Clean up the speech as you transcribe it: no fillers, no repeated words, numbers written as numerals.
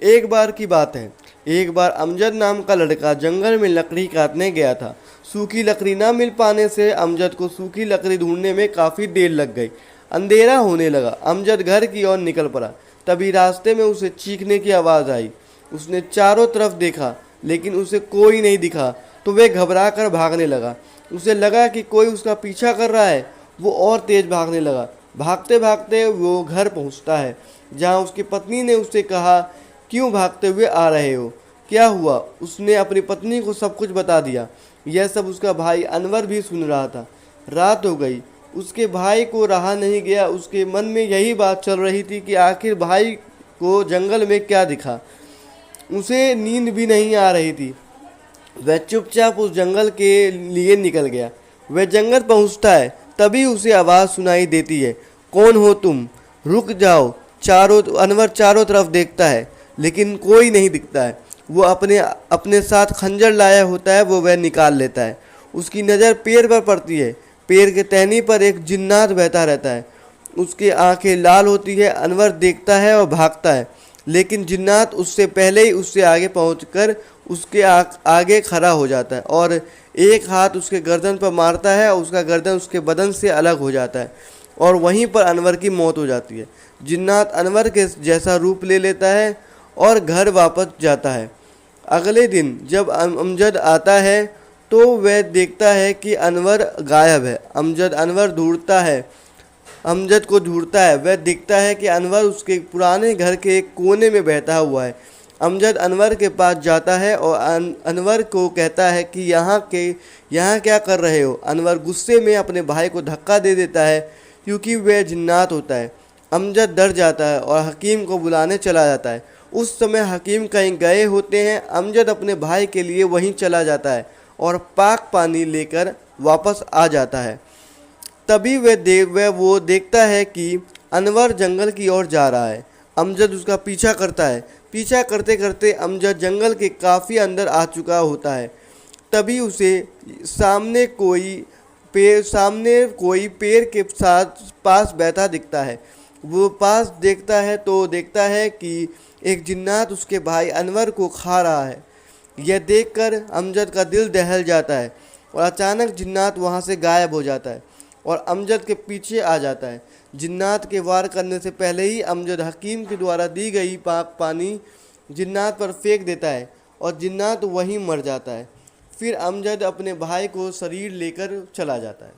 एक बार की बात है। एक बार अमजद नाम का लड़का जंगल में लकड़ी काटने गया था। सूखी लकड़ी ना मिल पाने से अमजद को सूखी लकड़ी ढूंढने में काफ़ी देर लग गई। अंधेरा होने लगा। अमजद घर की ओर निकल पड़ा। तभी रास्ते में उसे चीखने की आवाज़ आई। उसने चारों तरफ देखा लेकिन उसे कोई नहीं दिखा, तो वह घबरा कर भागने लगा। उसे लगा कि कोई उसका पीछा कर रहा है। वो और तेज भागने लगा। भागते भागते वो घर पहुंचता है, जहां उसकी पत्नी ने उससे कहा, क्यों भागते हुए आ रहे हो, क्या हुआ। उसने अपनी पत्नी को सब कुछ बता दिया। यह सब उसका भाई अनवर भी सुन रहा था। रात हो गई। उसके भाई को रहा नहीं गया। उसके मन में यही बात चल रही थी कि आखिर भाई को जंगल में क्या दिखा। उसे नींद भी नहीं आ रही थी। वह चुपचाप उस जंगल के लिए निकल गया। वह जंगल पहुंचता है, तभी उसे आवाज़ सुनाई देती है, कौन हो तुम, रुक जाओ। अनवर चारों तरफ देखता है लेकिन कोई नहीं दिखता है। वो अपने अपने साथ खंजर लाया होता है, वो वह निकाल लेता है। उसकी नज़र पेड़ पर पड़ती है। पेड़ के टहनी पर एक जिन्नात बैठा रहता है। उसकी आंखें लाल होती है। अनवर देखता है और भागता है, लेकिन जिन्नात उससे पहले ही उससे आगे पहुंचकर उसके आगे खड़ा हो जाता है और एक हाथ उसके गर्दन पर मारता है और उसका गर्दन उसके बदन से अलग हो जाता है और वहीं पर अनवर की मौत हो जाती है। जिन्नात अनवर के जैसा रूप ले लेता है और घर वापस जाता है। अगले दिन जब अमजद आता है तो वह देखता है कि अनवर गायब है। अमजद को ढूंढता है। वह देखता है कि अनवर उसके पुराने घर के एक कोने में बैठा हुआ है। अमजद अनवर के पास जाता है और अनवर को कहता है कि यहाँ क्या कर रहे हो। अनवर गुस्से में अपने भाई को धक्का दे देता है, क्योंकि वह जिन्नात होता है। अमजद डर जाता है और हकीम को बुलाने चला जाता है। उस समय हकीम कहीं गए होते हैं। अमजद अपने भाई के लिए वहीं चला जाता है और पाक पानी लेकर वापस आ जाता है। तभी वह वो देखता है कि अनवर जंगल की ओर जा रहा है। अमजद उसका पीछा करता है। पीछा करते करते अमजद जंगल के काफ़ी अंदर आ चुका होता है। तभी उसे सामने कोई पेड़ के साथ पास बैठा दिखता है। वो पास देखता है तो देखता है कि एक जिन्नात उसके भाई अनवर को खा रहा है। यह देखकर अमजद का दिल दहल जाता है और अचानक जिन्नात वहाँ से गायब हो जाता है और अमजद के पीछे आ जाता है। जिन्नात के वार करने से पहले ही अमजद हकीम के द्वारा दी गई पाक पानी जिन्नात पर फेंक देता है और जिन्नात वहीं मर जाता है। फिर अमजद अपने भाई को शरीर लेकर चला जाता है।